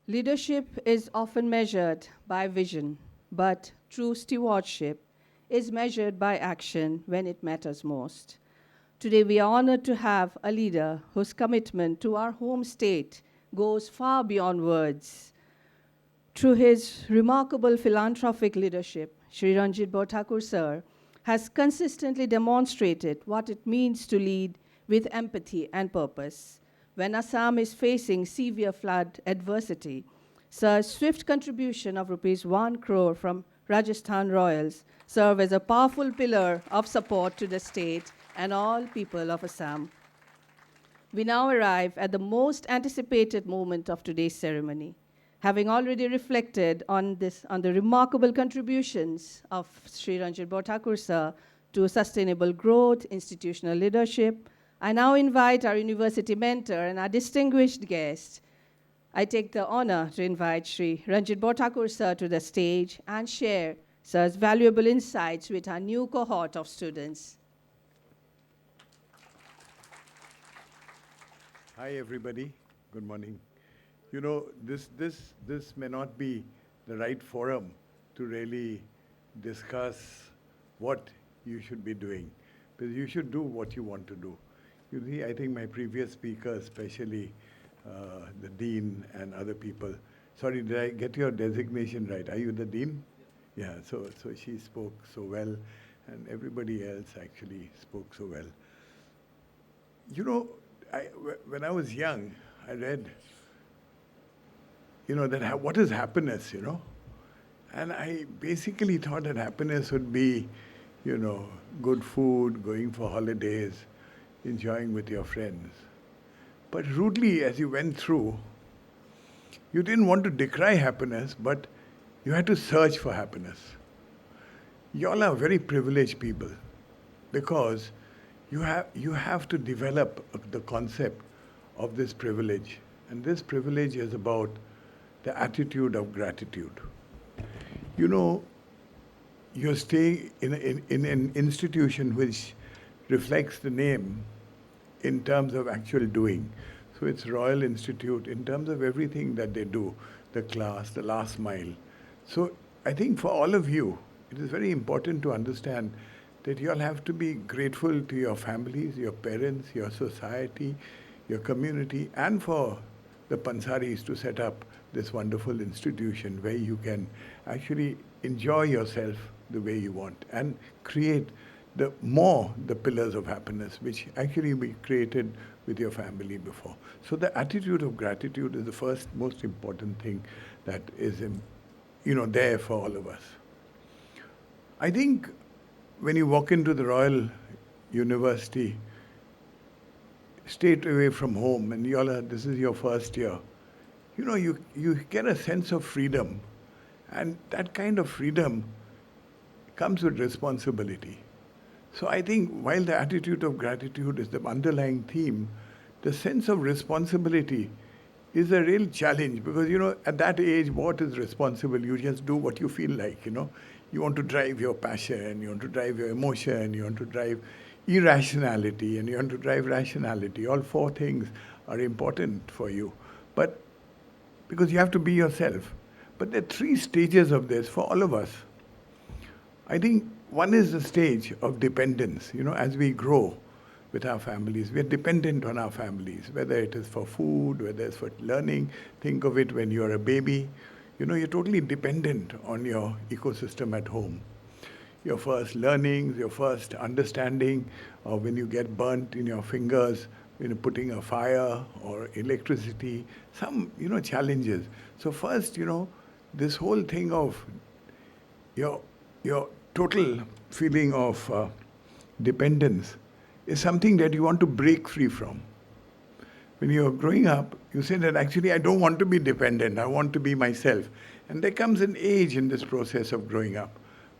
Leadership is often measured by vision, but true stewardship is measured by action when it matters most. Today, we are honored to have a leader whose commitment to our home state goes far beyond words. Through his remarkable philanthropic leadership, Sri Ranjit Barthakur sir has consistently demonstrated what it means to lead with empathy and purpose. When Assam is facing severe flood adversity, Sir's swift contribution of rupees 1 crore from Rajasthan Royals serve as a powerful pillar of support to the state and all people of Assam. We now arrive at the most anticipated moment of today's ceremony. Having already reflected on the remarkable contributions of Sri Ranjit Barthakur sir to sustainable growth, institutional leadership, I now invite our university mentor and our distinguished guest. I take the honor to invite Sri Ranjit Barthakur sir to the stage and share sir's valuable insights with our new cohort of students. Hi, everybody. Good morning. You know, this may not be the right forum to really discuss what you should be doing, because you should do what you want to do. You see, I think my previous speaker, especially the dean and other people. Sorry, did I get your designation right? Are you the dean? Yeah. So she spoke so well, and everybody else actually spoke so well. You know, when I was young, I read, that what is happiness, And I basically thought that happiness would be, good food, going for holidays, enjoying with your friends. But rudely, as you went through, you didn't want to decry happiness, but you had to search for happiness. You all are very privileged people because you have to develop the concept of this privilege. And this privilege is about the attitude of gratitude. You're staying in an institution which reflects the name in terms of actual doing. So it's Royal Institute in terms of everything that they do, the class, the last mile. So I think for all of you, it is very important to understand that you all have to be grateful to your families, your parents, your society, your community, and for the Pansaris to set up this wonderful institution where you can actually enjoy yourself the way you want and create the pillars of happiness, which actually we created with your family before. So the attitude of gratitude is the first most important thing that is there for all of us. I think when you walk into the Royal University, straight away from home, and this is your first year, you get a sense of freedom. And that kind of freedom comes with responsibility. So I think while the attitude of gratitude is the underlying theme, the sense of responsibility is a real challenge because, at that age, what is responsible? You just do what you feel like, You want to drive your passion, you want to drive your emotion, you want to drive irrationality, and you want to drive rationality. All four things are important for you. But because you have to be yourself. But there are three stages of this for all of us. I think one is the stage of dependence. As we grow with our families, we are dependent on our families, whether it is for food, whether it's for learning. Think of it when you're a baby. You're totally dependent on your ecosystem at home. Your first learnings, your first understanding of when you get burnt in your fingers, putting a fire or electricity, some, challenges. So first, this whole thing of your total feeling of dependence is something that you want to break free from. When you're growing up, you say that actually I don't want to be dependent, I want to be myself. And there comes an age in this process of growing up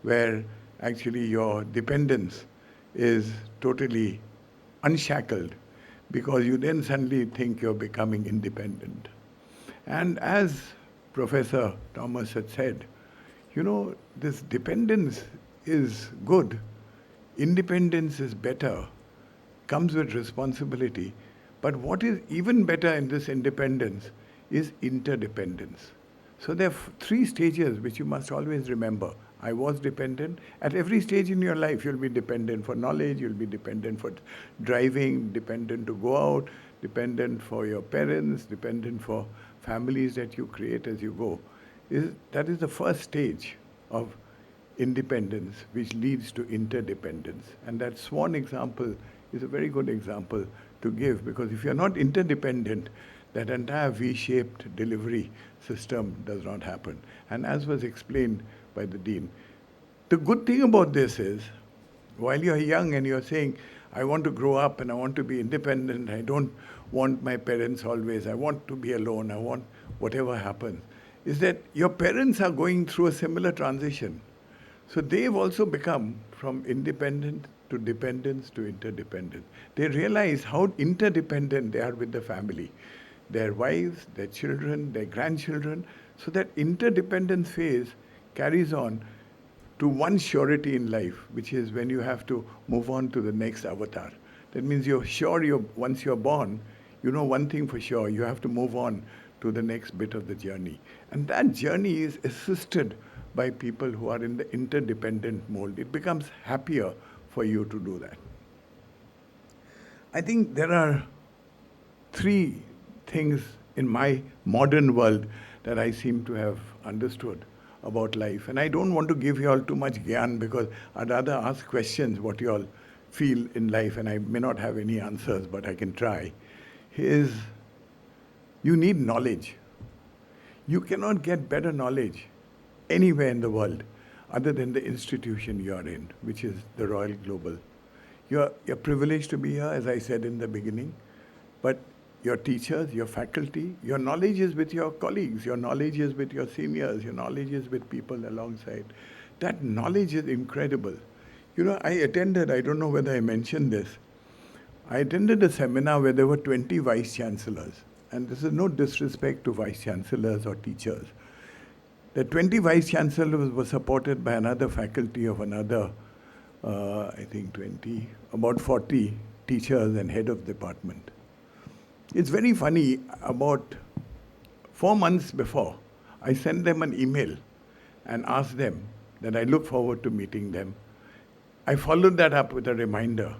where actually your dependence is totally unshackled because you then suddenly think you're becoming independent. And as Professor Thomas had said, this dependence is good, independence is better, comes with responsibility. But what is even better in this independence is interdependence. So there are three stages which you must always remember. I was dependent. At every stage in your life, you'll be dependent for knowledge, you'll be dependent for driving, dependent to go out, dependent for your parents, dependent for families that you create as you go. That is the first stage of independence, which leads to interdependence. And that swan example is a very good example to give, because if you're not interdependent, that entire V-shaped delivery system does not happen. And as was explained by the Dean, the good thing about this is, while you're young and you're saying, I want to grow up and I want to be independent, I don't want my parents always, I want to be alone, I want whatever happens, is that your parents are going through a similar transition. So they've also become from independent to dependence to interdependent. They realize how interdependent they are with the family, their wives, their children, their grandchildren. So that interdependence phase carries on to one surety in life, which is when you have to move on to the next avatar. That means you're sure once you're born, you know one thing for sure, you have to move on to the next bit of the journey. And that journey is assisted by people who are in the interdependent mold. It becomes happier for you to do that. I think there are three things in my modern world that I seem to have understood about life. And I don't want to give you all too much gyan, because I'd rather ask questions what you all feel in life, and I may not have any answers, but I can try. Is you need knowledge. You cannot get better knowledge anywhere in the world other than the institution you are in, which is the Royal Global. You're privileged to be here, as I said in the beginning, but your teachers, your faculty, your knowledge is with your colleagues, your knowledge is with your seniors, your knowledge is with people alongside. That knowledge is incredible. You know, I don't know whether I mentioned this, I attended a seminar where there were 20 vice chancellors, and this is no disrespect to vice chancellors or teachers. The 20 vice chancellors were supported by another faculty of another, I think about 40 teachers and head of department. It's very funny, about 4 months before, I sent them an email and asked them that I look forward to meeting them. I followed that up with a reminder.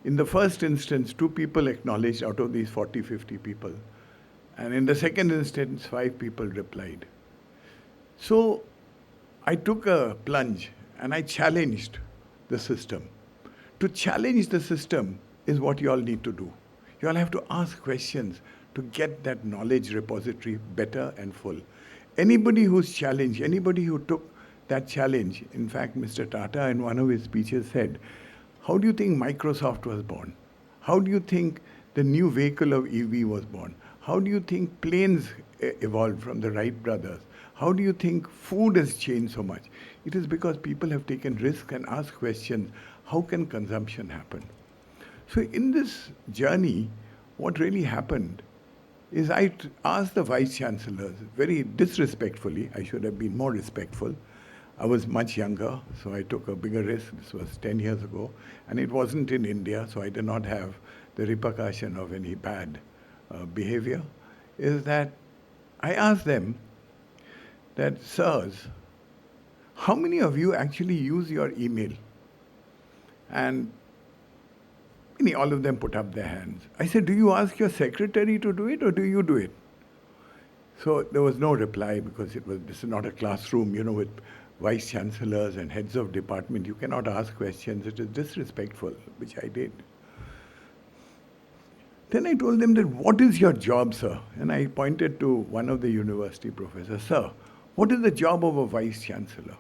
In the first instance, 2 people acknowledged out of these 40, 50 people. And in the second instance, 5 people replied. So I took a plunge and I challenged the system. To challenge the system is what you all need to do. You all have to ask questions to get that knowledge repository better and full. Anybody who's challenged, anybody who took that challenge, in fact, Mr. Tata in one of his speeches said, how do you think Microsoft was born? How do you think the new vehicle of EV was born? How do you think planes evolved from the Wright brothers? How do you think food has changed so much? It is because people have taken risks and asked questions, how can consumption happen? So in this journey, what really happened is I asked the vice chancellors very disrespectfully, I should have been more respectful. I was much younger, so I took a bigger risk. This was 10 years ago, and it wasn't in India, so I did not have the repercussion of any bad behavior, is that I asked them that, sirs, how many of you actually use your email? And all of them put up their hands. I said, do you ask your secretary to do it, or do you do it? So there was no reply, because this is not a classroom, with vice chancellors and heads of department. You cannot ask questions. It is disrespectful, which I did. Then I told them that, what is your job, sir? And I pointed to one of the university professors. Sir, what is the job of a vice chancellor?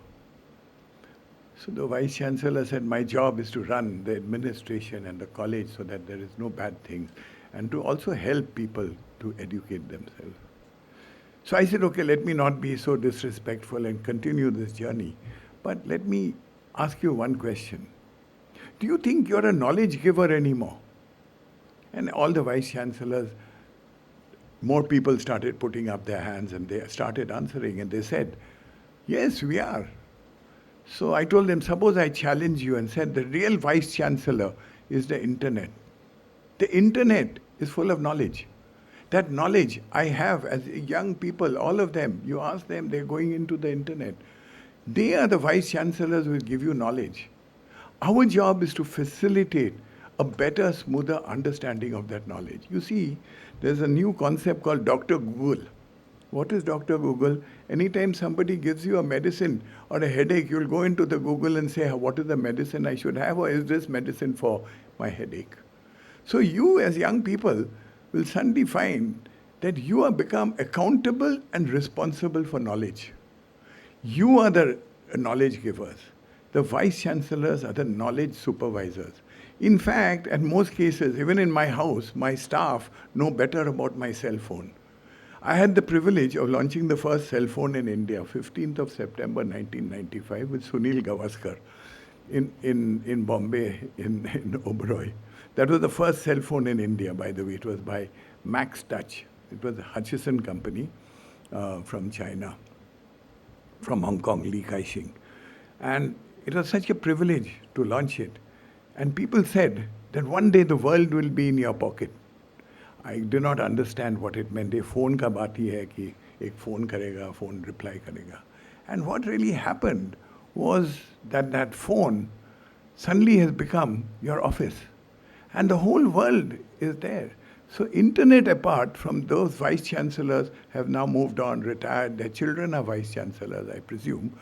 So the vice chancellor said, my job is to run the administration and the college so that there is no bad things, and to also help people to educate themselves. So I said, okay, let me not be so disrespectful and continue this journey. But let me ask you one question. Do you think you're a knowledge giver anymore? And all the vice chancellors, more people started putting up their hands, and they started answering, and they said, yes, we are. So I told them, suppose I challenge you and said the real vice chancellor is the internet. The internet is full of knowledge. That knowledge I have as young people, all of them, you ask them, they're going into the internet. They are the vice chancellors who will give you knowledge. Our job is to facilitate a better, smoother understanding of that knowledge. You see, there's a new concept called Dr. Google. What is Dr. Google? Anytime somebody gives you a medicine or a headache, you'll go into the Google and say, what is the medicine I should have, or is this medicine for my headache? So you as young people will suddenly find that you have become accountable and responsible for knowledge. You are the knowledge givers. The vice chancellors are the knowledge supervisors. In fact, in most cases, even in my house, my staff know better about my cell phone. I had the privilege of launching the first cell phone in India, 15th of September 1995, with Sunil Gavaskar in Bombay, in Oberoi. That was the first cell phone in India, by the way. It was by Max Touch. It was a Hutchison company from China, from Hong Kong, Li Kai-shing. And it was such a privilege to launch it. And people said that one day the world will be in your pocket. I did not understand what it meant. A phone ka baat hi hai ki ek phone karega, phone reply karega. And what really happened was that that phone suddenly has become your office. And the whole world is there. So internet apart from those vice chancellors have now moved on, retired, their children are vice chancellors, I presume,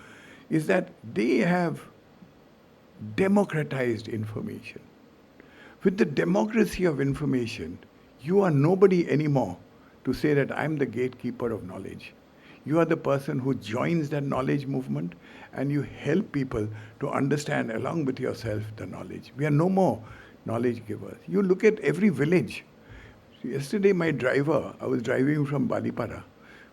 is that they have democratized information. With the democracy of information, you are nobody anymore to say that I'm the gatekeeper of knowledge. You are the person who joins that knowledge movement and you help people to understand along with yourself the knowledge. We are no more knowledge givers. You look at every village. Yesterday my driver, I was driving from Balipara,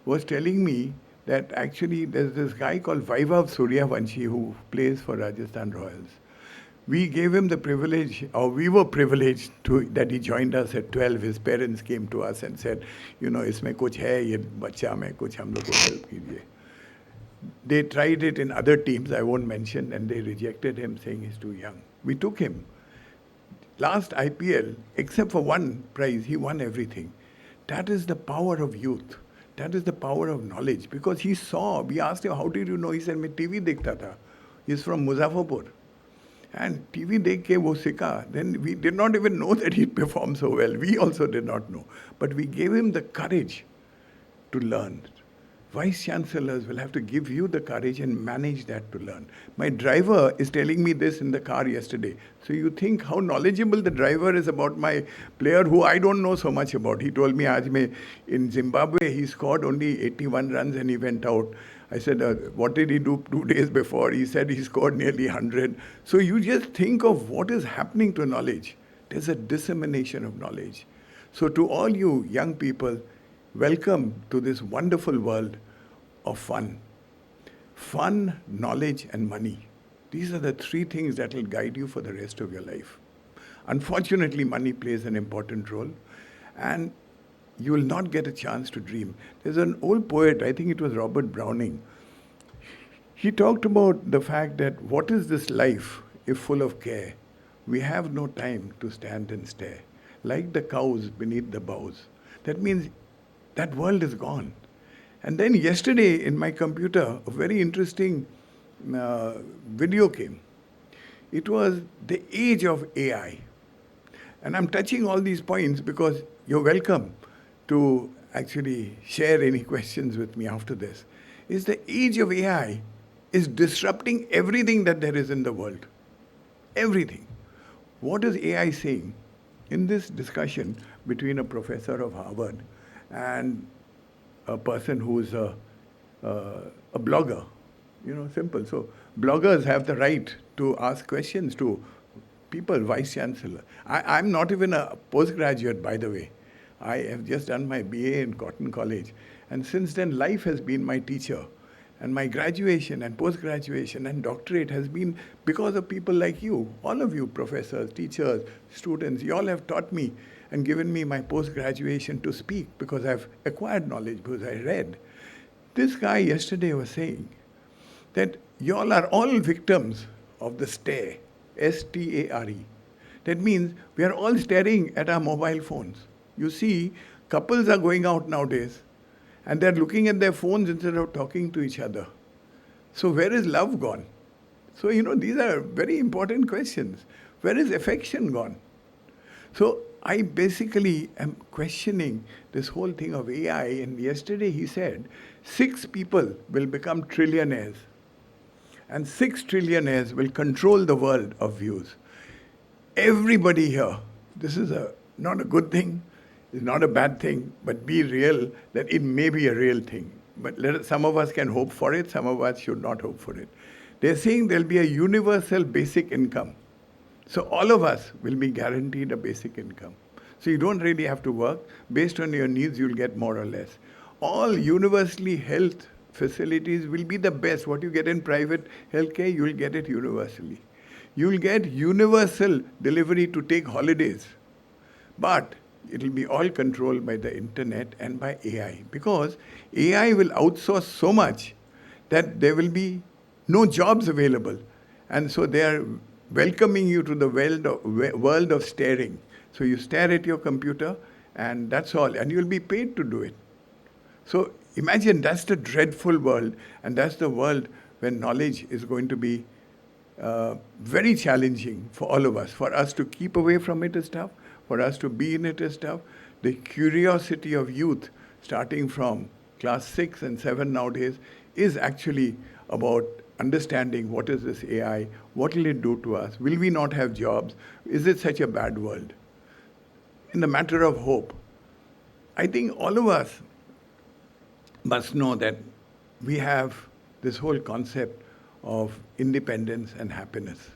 was telling me that actually there's this guy called Vaibhav Suryavanshi who plays for Rajasthan Royals. We gave him the privilege, or we were privileged that he joined us at 12. His parents came to us and said, you know, isme kuch hai, ye bacha mein kuch hum log ko help kijiye. They tried it in other teams, I won't mention, and they rejected him saying he's too young. We took him. Last IPL, except for one prize, he won everything. That is the power of youth. That is the power of knowledge. Because he saw, we asked him, how did you know? He said, मैं TV देखता था. He's from Muzaffarpur. And TV देख के वो सीखा. Then we did not even know that he performed so well. We also did not know. But we gave him the courage to learn. Vice chancellors will have to give you the courage and manage that to learn. My driver is telling me this in the car yesterday. So you think how knowledgeable the driver is about my player who I don't know so much about. He told me aaj mein in Zimbabwe he scored only 81 runs and he went out. I said, what did he do 2 days before? He said he scored nearly 100. So you just think of what is happening to knowledge. There's a dissemination of knowledge. So to all you young people, welcome to this wonderful world of fun. Fun, knowledge, and money. These are the three things that will guide you for the rest of your life. Unfortunately, money plays an important role, and you will not get a chance to dream. There's an old poet, I think it was Robert Browning. He talked about the fact that what is this life if full of care? We have no time to stand and stare, like the cows beneath the boughs. That means that world is gone. And then yesterday in my computer, a very interesting video came. It was the age of AI. And I'm touching all these points because you're welcome to actually share any questions with me after this. Is the age of AI is disrupting everything that there is in the world. Everything. What is AI saying? In this discussion between a professor of Harvard and a person who's a blogger, simple. So bloggers have the right to ask questions to people, vice chancellor. I'm not even a postgraduate, by the way. I have just done my BA in Cotton College. And since then, life has been my teacher. And my graduation and post-graduation and doctorate has been because of people like you, all of you, professors, teachers, students. You all have taught me and given me my post-graduation to speak because I've acquired knowledge, because I read. This guy yesterday was saying that you all are all victims of the stare, S-T-A-R-E. That means we are all staring at our mobile phones. You see, Couples are going out nowadays and they're looking at their phones instead of talking to each other. So where is love gone? So, these are very important questions. Where is affection gone? So I basically am questioning this whole thing of AI. And yesterday he said 6 people will become trillionaires. And 6 trillionaires will control the world of views. Everybody here, this is not a good thing, it's not a bad thing, but be real that it may be a real thing. But some of us can hope for it, some of us should not hope for it. They're saying there'll be a universal basic income. So all of us will be guaranteed a basic income. So you don't really have to work. Based on your needs, you'll get more or less. All universally health facilities will be the best. What you get in private healthcare, you'll get it universally. You'll get universal delivery to take holidays. But it'll be all controlled by the internet and by AI. Because AI will outsource so much that there will be no jobs available. And so they are welcoming you to the world of staring. So you stare at your computer and that's all. And you'll be paid to do it. So imagine that's the dreadful world. And that's the world where knowledge is going to be very challenging for all of us. For us to keep away from it is tough. For us to be in it is tough. The curiosity of youth, starting from class 6 and 7 nowadays, is actually about understanding what is this AI, what will it do to us, will we not have jobs, is it such a bad world? In the matter of hope, I think all of us must know that we have this whole concept of independence and happiness.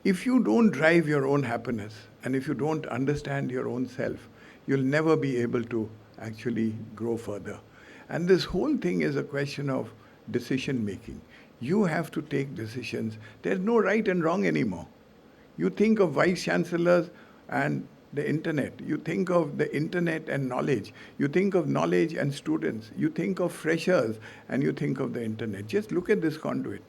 If you don't drive your own happiness, and if you don't understand your own self, you'll never be able to actually grow further. And this whole thing is a question of decision making. You have to take decisions. There's no right and wrong anymore. You think of vice chancellors and the internet. You think of the internet and knowledge. You think of knowledge and students. You think of freshers and you think of the internet. Just look at this conduit.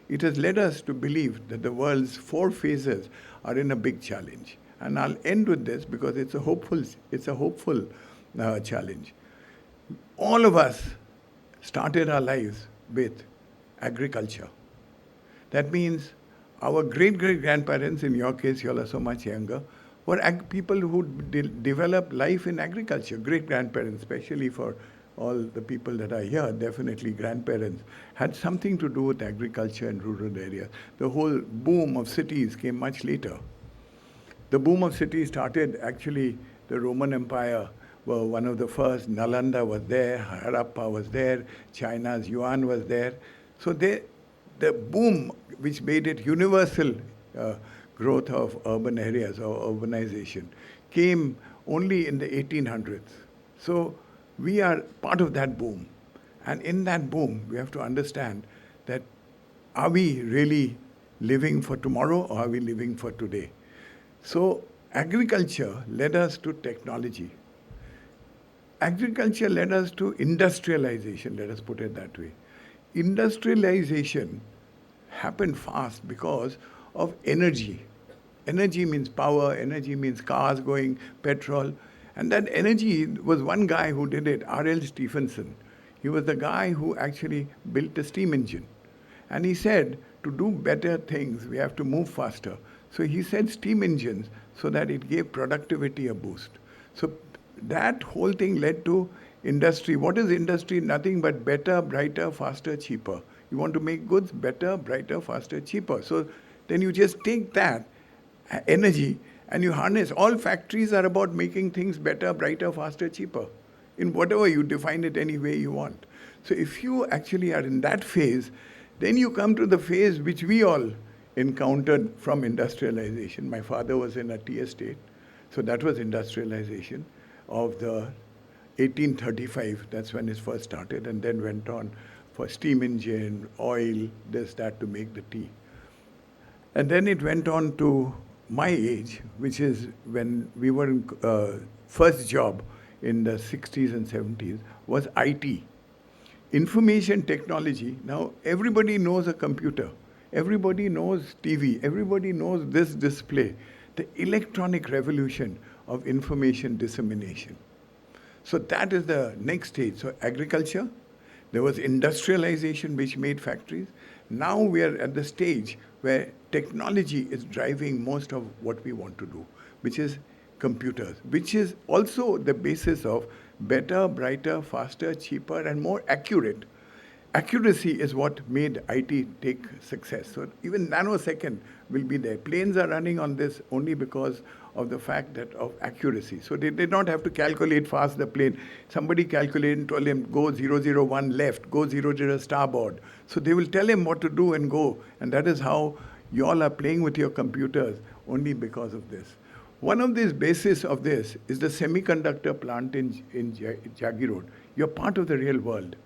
It has led us to believe that the world's 4 phases are in a big challenge. And I'll end with this because it's a hopeful challenge. All of us started our lives with agriculture. That means our great-great-grandparents, in your case, you all are so much younger, were people who developed life in agriculture. Great-grandparents, especially for all the people that are here, definitely grandparents, had something to do with agriculture in rural areas. The whole boom of cities came much later. The boom of cities started, actually, the Roman Empire were one of the first. Nalanda was there, Harappa was there, China's Yuan was there. So the boom which made it universal growth of urban areas or urbanization came only in the 1800s. So we are part of that boom. And in that boom, we have to understand that are we really living for tomorrow or are we living for today? So agriculture led us to technology. Agriculture led us to industrialization, let us put it that way. Industrialization happened fast because of energy. Energy means power, energy means cars going, petrol. And that energy was one guy who did it, R.L. Stephenson. He was the guy who actually built a steam engine. And he said, to do better things, we have to move faster. So he said steam engines so that it gave productivity a boost. So that whole thing led to industry. What is industry? Nothing but better, brighter, faster, cheaper. You want to make goods better, brighter, faster, cheaper. So then you just take that energy and you harness. All factories are about making things better, brighter, faster, cheaper. In whatever you define it any way you want. So if you actually are in that phase, then you come to the phase which we all encountered from industrialization. My father was in a tea estate, so that was industrialization of the 1835. That's when it first started, and then went on for steam engine, oil, this, that to make the tea. And then it went on to my age, which is when we were in first job in the 60s and 70s, was IT. Information technology. Now everybody knows a computer. Everybody knows TV. Everybody knows this display. The electronic revolution of information dissemination. So that is the next stage. So agriculture, there was industrialization which made factories. Now we are at the stage where technology is driving most of what we want to do, which is computers, which is also the basis of better, brighter, faster, cheaper, and more accurate. Accuracy is what made IT take success. So even nanosecond will be there. Planes are running on this only because of the fact that of accuracy. So they did not have to calculate fast the plane. Somebody calculated and told him, go 001 left, go 00 starboard. So they will tell him what to do and go. And that is how you all are playing with your computers only because of this. One of these bases of this is the semiconductor plant in Jagi Road. You're part of the real world.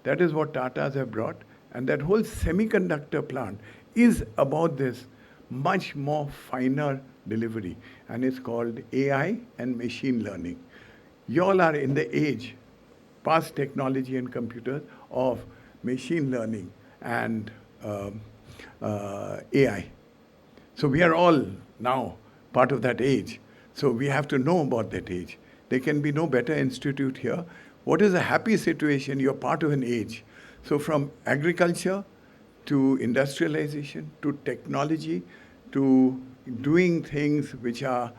That is what Tatas have brought. And that whole semiconductor plant is about this much more finer delivery. And it's called AI and machine learning. You all are in the age, past technology and computers, of machine learning and AI. So we are all now part of that age. So we have to know about that age. There can be no better institute here. What is a happy situation? You're part of an age. So from agriculture to industrialization to technology to doing things which are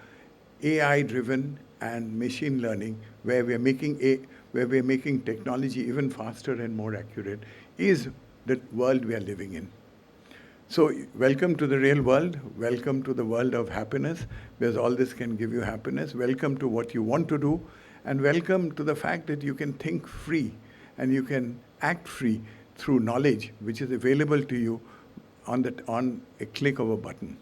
AI driven and machine learning, where we're making technology even faster and more accurate, is the world we are living in. So welcome to the real world. Welcome to the world of happiness, because all this can give you happiness. Welcome to what you want to do. And welcome to the fact that you can think free and you can act free through knowledge, which is available to you on a click of a button.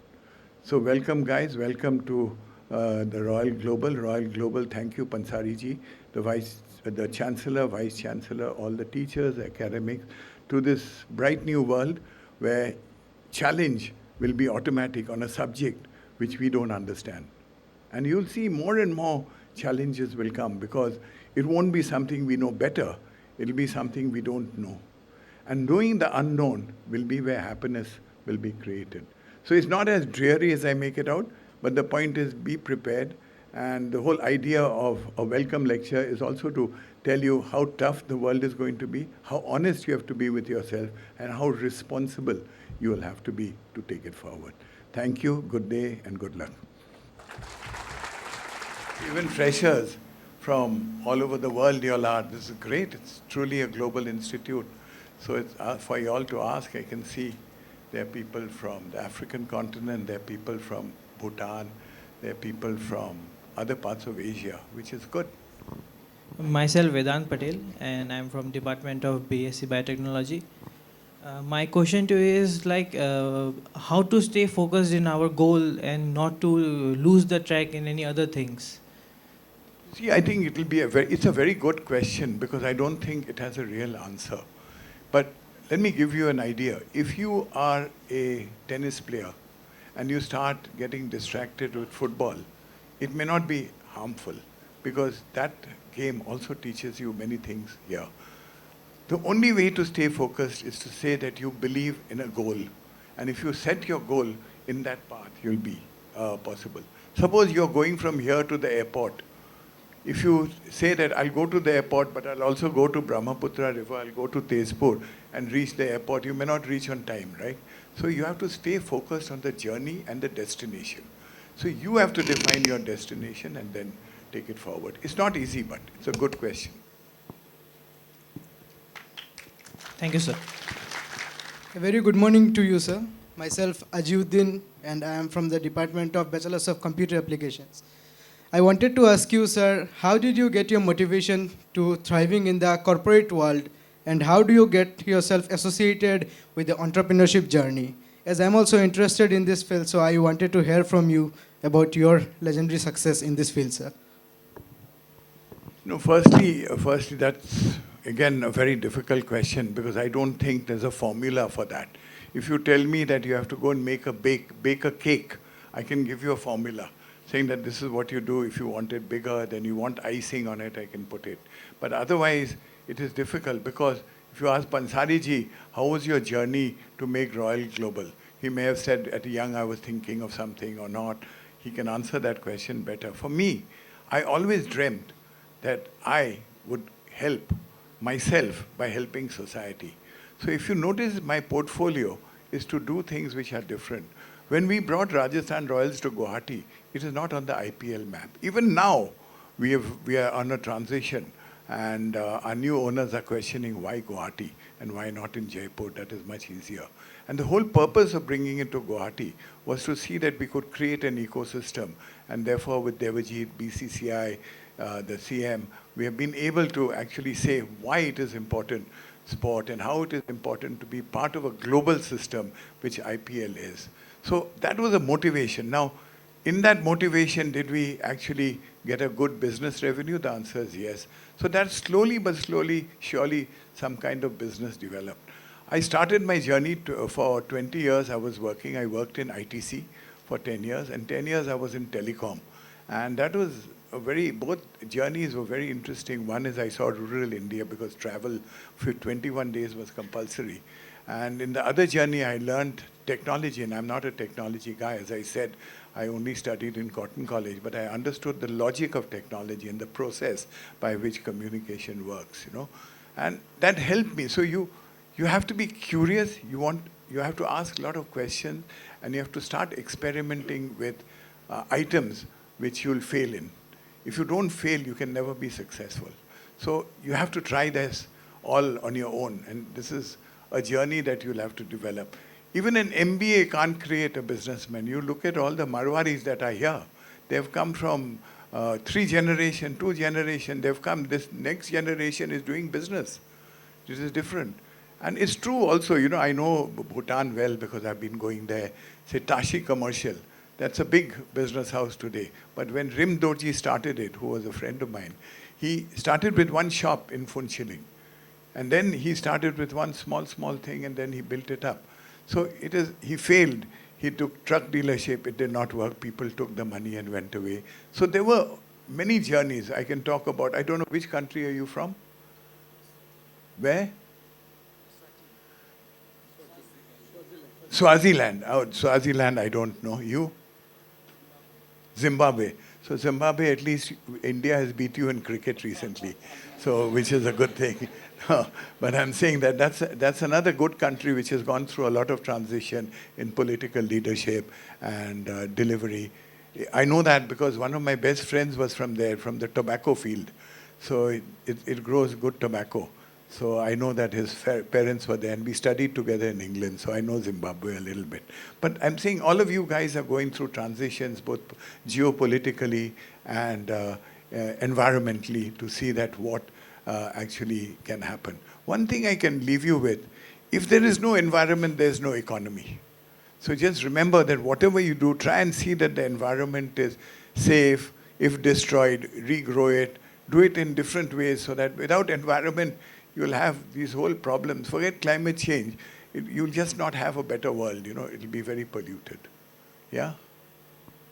So welcome, guys. Welcome to the Royal Global. Royal Global, thank you, Pansari ji, the Chancellor, Vice Chancellor, all the teachers, academics, to this bright new world where challenge will be automatic on a subject which we don't understand. And you'll see more and more challenges will come, because it won't be something we know better, it'll be something we don't know. And knowing the unknown will be where happiness will be created. So it's not as dreary as I make it out, but the point is, be prepared. And the whole idea of a welcome lecture is also to tell you how tough the world is going to be, how honest you have to be with yourself, and how responsible you will have to be to take it forward. Thank you, good day, and good luck. Even freshers from all over the world, you all are. This is great. It's truly a global institute. So it's for you all to ask. I can see there are people from the African continent, there are people from Bhutan, there are people from other parts of Asia, which is good. Myself, Vedant Patel, and I'm from Department of BSc Biotechnology. My question to you is how to stay focused in our goal and not to lose the track in any other things. See, I think it will be it's a very good question, because I don't think it has a real answer. But let me give you an idea. If you are a tennis player and you start getting distracted with football, it may not be harmful, because that game also teaches you many things here. The only way to stay focused is to say that you believe in a goal. And if you set your goal in that path, you'll be possible. Suppose you're going from here to the airport. If you say that I'll go to the airport, but I'll also go to Brahmaputra River, I'll go to Tezpur and reach the airport, you may not reach on time, right? So you have to stay focused on the journey and the destination. So you have to define your destination and then take it forward. It's not easy, but it's a good question. Thank you, sir. A very good morning to you, sir. Myself, Ajiuddin, and I am from the Department of Bachelor's of Computer Applications. I wanted to ask you, sir, how did you get your motivation to thriving in the corporate world, and how do you get yourself associated with the entrepreneurship journey? As I'm also interested in this field, so I wanted to hear from you about your legendary success in this field, sir. No, firstly, that's again a very difficult question, because I don't think there's a formula for that. If you tell me that you have to go and bake a cake, I can give you a formula saying that this is what you do. If you want it bigger, then you want icing on it, I can put it. But otherwise, it is difficult, because if you ask Pansari ji, how was your journey to make Royal Global? He may have said at young I was thinking of something or not. He can answer that question better. For me, I always dreamt that I would help myself by helping society. So if you notice, my portfolio is to do things which are different. When we brought Rajasthan Royals to Guwahati, it is not on the IPL map. Even now, we are on a transition, and our new owners are questioning why Guwahati and why not in Jaipur. That is much easier. And the whole purpose of bringing it to Guwahati was to see that we could create an ecosystem. And therefore, with Devajit, BCCI, the CM, we have been able to actually say why it is important sport and how it is important to be part of a global system, which IPL is. So that was a motivation. Now, in that motivation, did we actually get a good business revenue? The answer is yes. So that slowly but slowly, surely, some kind of business developed. I started my journey for 20 years. I worked in ITC for 10 years, and 10 years I was in telecom. And that was both journeys were very interesting. One is I saw rural India because travel for 21 days was compulsory. And in the other journey, I learned technology, and I'm not a technology guy. As I said, I only studied in Cotton College, but I understood the logic of technology and the process by which communication works, you know. And that helped me. So you have to be curious, you have to ask a lot of questions, and you have to start experimenting with items which you'll fail in. If you don't fail, you can never be successful. So you have to try this all on your own, and this is a journey that you'll have to develop. Even an MBA can't create a businessman. You look at all the Marwaris that are here. They've come from 3 generations, 2 generations. They've come, this next generation is doing business. This is different. And it's true also, you know, I know Bhutan well because I've been going there. Say Tashi Commercial, that's a big business house today. But when Rim Dorji started it, who was a friend of mine, he started with one shop in Funchiling. And then he started with one small thing, and then he built it up. So he failed. He took truck dealership, it did not work. People took the money and went away. So there were many journeys I can talk about. I don't know, which country are you from? Where? Swaziland. Oh, Swaziland, I don't know. You? Zimbabwe. So Zimbabwe, at least India has beat you in cricket recently, so which is a good thing. But I'm saying that that's another good country which has gone through a lot of transition in political leadership and delivery. I know that because one of my best friends was from there, from the tobacco field. So it grows good tobacco. So I know that his parents were there, and we studied together in England, so I know Zimbabwe a little bit. But I'm saying all of you guys are going through transitions, both geopolitically and environmentally, to see that what actually can happen. One thing I can leave you with, if there is no environment, there's no economy. So just remember that whatever you do, try and see that the environment is safe. If destroyed, regrow it. Do it in different ways so that without environment, you'll have these whole problems. Forget climate change. You'll just not have a better world. You know, it'll be very polluted. Yeah?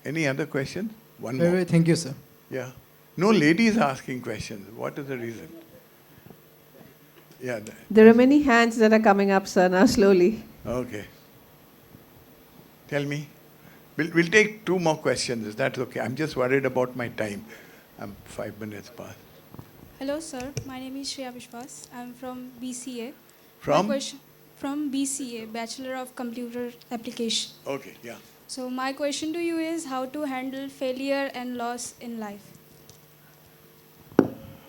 Any other questions? One more. Very, thank you, sir. Yeah. No ladies asking questions. What is the reason? Yeah. There are many hands that are coming up, sir, now slowly. Okay. Tell me. We'll take 2 more questions. Is that okay? I'm just worried about my time. I'm 5 minutes past. Hello, sir. My name is Shreya Vishwas. I'm from BCA. From? From BCA, Bachelor of Computer Application. Okay, yeah. So my question to you is how to handle failure and loss in life.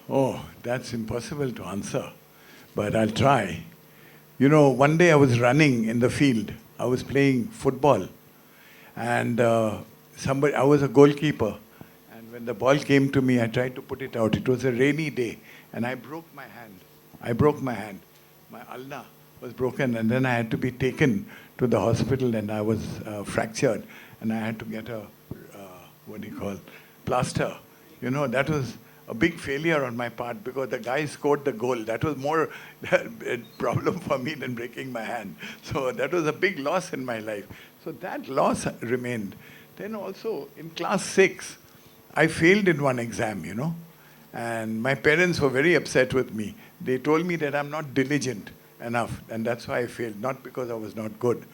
Oh, that's impossible to answer, but I'll try. You know, one day I was running in the field. I was playing football, and I was a goalkeeper. And when the ball came to me, I tried to put it out. It was a rainy day, and I broke my hand. My ulna was broken, and then I had to be taken to the hospital, and I was fractured, and I had to get a, plaster. You know, that was a big failure on my part because the guy scored the goal. That was more a problem for me than breaking my hand. So that was a big loss in my life. So that loss remained. Then also in class 6, I failed in one exam, you know, and my parents were very upset with me. They told me that I'm not diligent enough, and that's why I failed, not because I was not good.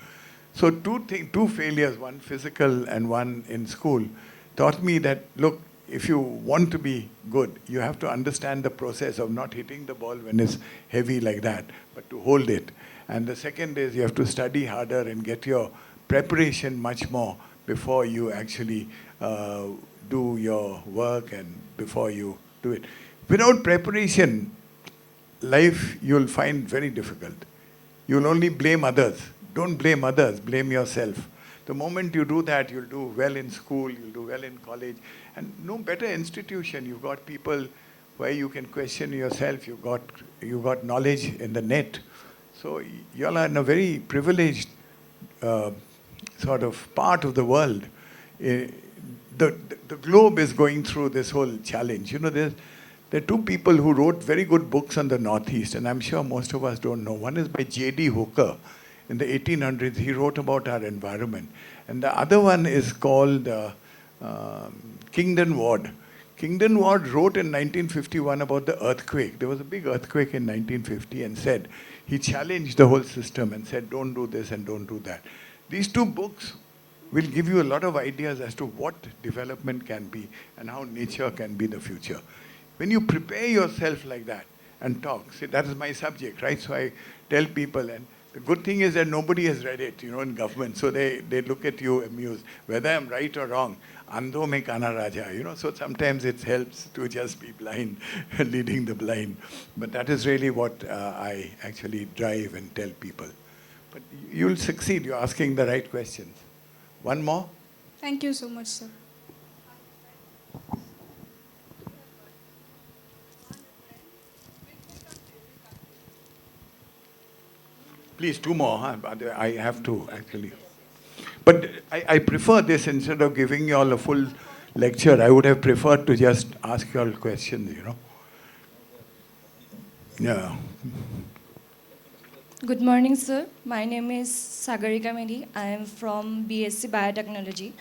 So two failures, one physical and one in school, taught me that, look, if you want to be good, you have to understand the process of not hitting the ball when it's heavy like that, but to hold it. And the second is you have to study harder and get your preparation much more before you actually do your work and before you do it. Without preparation, life you'll find very difficult. You'll only blame others. Don't blame others, blame yourself. The moment you do that, you'll do well in school, you'll do well in college, and no better institution. You've got people where you can question yourself. You've got knowledge in the net. So you all are in a very privileged sort of part of the world. The globe is going through this whole challenge. You know, there are two people who wrote very good books on the Northeast, and I'm sure most of us don't know. One is by J.D. Hooker. In the 1800s, he wrote about our environment. And the other one is called Kingdon Ward. Kingdon Ward wrote in 1951 about the earthquake. There was a big earthquake in 1950 and said, he challenged the whole system and said, don't do this and don't do that. These two books will give you a lot of ideas as to what development can be and how nature can be the future. When you prepare yourself like that and talk, see, that is my subject, right? So I tell people, and the good thing is that nobody has read it, in government. So they look at you amused. Whether I'm right or wrong, andho mein kana raja, So sometimes it helps to just be blind, leading the blind. But that is really what I actually drive and tell people. But you'll succeed. You're asking the right questions. One more? Thank you so much, sir. Please, two more. Huh? I have to, actually. But I prefer this instead of giving you all a full lecture. I would have preferred to just ask you all questions, Yeah. Good morning, sir. My name is Sagarika Medi. I am from BSc Biotechnology.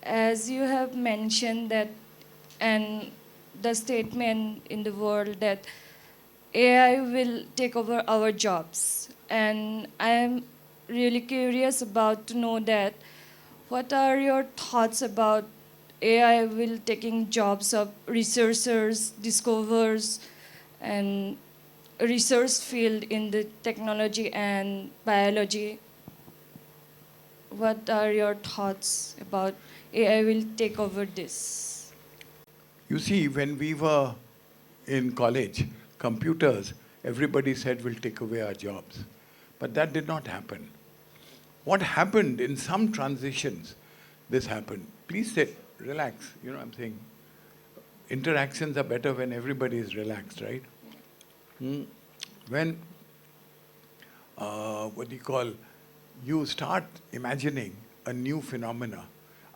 As you have mentioned that, and the statement in the world that AI will take over our jobs. And I am really curious about to know that what are your thoughts about AI will taking jobs of researchers, discoverers, and research field in the technology and biology? What are your thoughts about AI will take over this? You see, when we were in college, computers, everybody said will take away our jobs. But that did not happen. What happened in some transitions, this happened. Please sit, relax. I'm saying interactions are better when everybody is relaxed, right? When, you start imagining a new phenomena,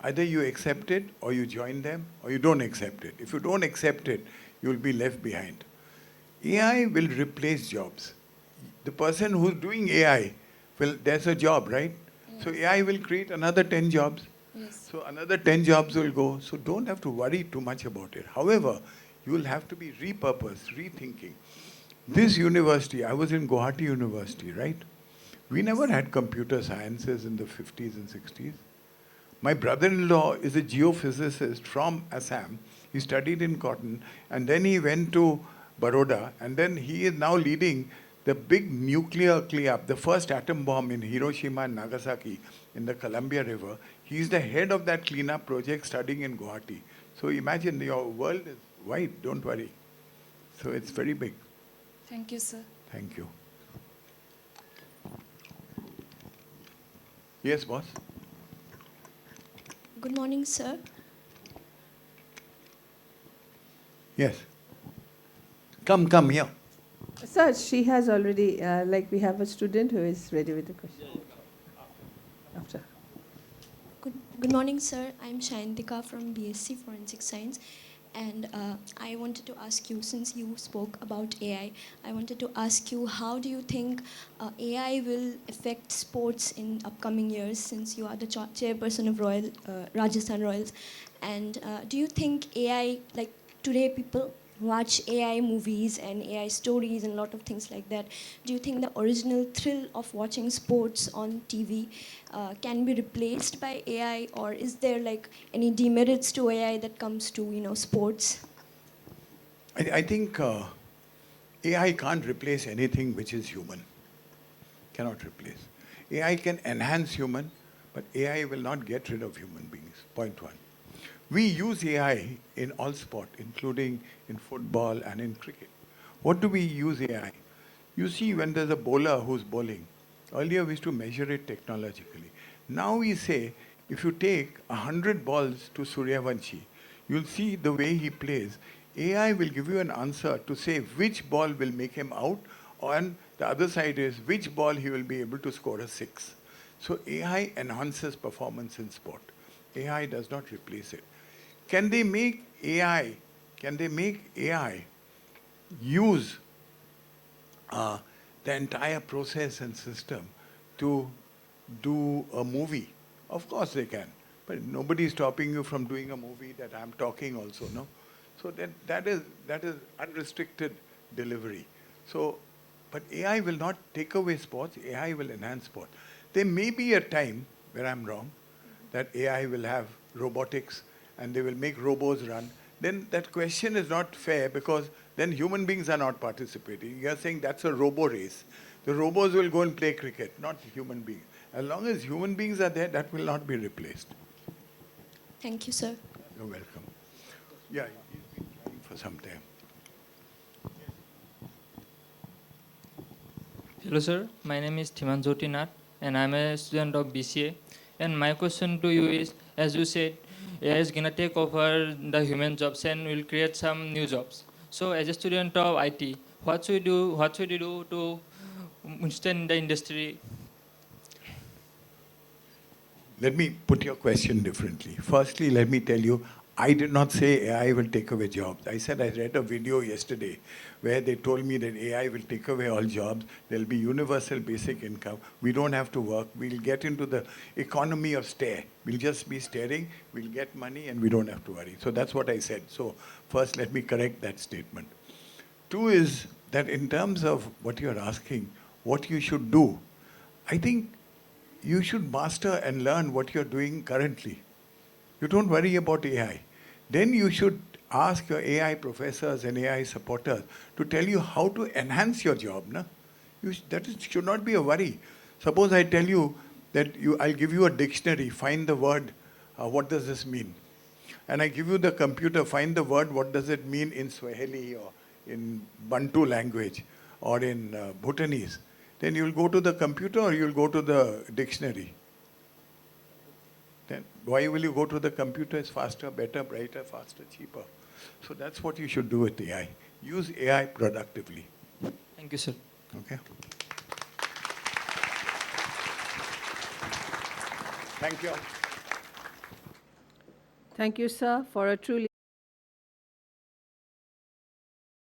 either you accept it or you join them or you don't accept it. If you don't accept it, you'll be left behind. AI will replace jobs. The person who's doing AI, there's a job, right? Yes. So AI will create another 10 jobs. Yes. So another 10 jobs will go. So don't have to worry too much about it. However, you will have to be repurposed, rethinking. This university, I was in Guwahati University, right? We never had computer sciences in the 50s and 60s. My brother-in-law is a geophysicist from Assam. He studied in Cotton, and then he went to Baroda, and then he is now leading the big nuclear cleanup, the first atom bomb in Hiroshima and Nagasaki in the Columbia River. He's the head of that cleanup project studying in Guwahati. So imagine your world is wide, don't worry. So it's very big. Thank you, sir. Thank you. Yes, boss? Good morning, sir. Yes. Come here. Sir, she has already, we have a student who is ready with the question. After. Good morning, sir. I'm Shayantika from BSc Forensic Science. And I wanted to ask you, since you spoke about AI, I wanted to ask you, how do you think AI will affect sports in upcoming years, since you are the chairperson of Rajasthan Royals? And do you think AI, like today people watch AI movies and AI stories and a lot of things like that, do you think the original thrill of watching sports on TV can be replaced by AI, or is there like any demerits to AI that comes to sports? I think AI can't replace anything which is human. Cannot replace. AI can enhance human, but AI will not get rid of human beings. Point one. We use AI in all sport, including in football and in cricket. What do we use AI? You see, when there's a bowler who's bowling, earlier we used to measure it technologically. Now we say, if you take 100 balls to Suryavanshi, you'll see the way he plays. AI will give you an answer to say which ball will make him out, and the other side is which ball he will be able to score a six. So AI enhances performance in sport. AI does not replace it. Can they make AI? Can they make AI use the entire process and system to do a movie? Of course they can, but nobody is stopping you from doing a movie that I'm talking also, no? So that is unrestricted delivery. So, but AI will not take away sports. AI will enhance sport. There may be a time where I'm wrong, that AI will have robotics and they will make robots run. Then that question is not fair, because then human beings are not participating. You are saying that's a robo race. The robots will go and play cricket, not human beings. As long as human beings are there, that will not be replaced. Thank you, sir. You're welcome. Yeah, he's been trying for some time. Hello sir, my name is Thimanjoti Nath and I'm a student of BCA. And my question to you is, as you said, AI is going to take over the human jobs and will create some new jobs. So as a student of IT, what should you do to stay in the industry? Let me put your question differently. Firstly, let me tell you, I did not say AI will take away jobs. I said I read a video yesterday where they told me that AI will take away all jobs. There'll be universal basic income. We don't have to work. We'll get into the economy of stare. We'll just be staring. We'll get money and we don't have to worry. So that's what I said. So first, let me correct that statement. Two is that in terms of what you're asking, what you should do, I think you should master and learn what you're doing currently. You don't worry about AI. Then you should ask your AI professors and AI supporters to tell you how to enhance your job. Na? Should not be a worry. Suppose I tell you that I'll give you a dictionary, find the word, what does this mean? And I give you the computer, find the word, what does it mean in Swahili or in Bantu language or in Bhutanese. Then you'll go to the computer or you'll go to the dictionary. Then why will you go to the computer? It's faster, better, brighter, faster, cheaper. So that's what you should do with AI. Use AI productively. Thank you, sir. Okay? Thank you. Thank you, sir, for a truly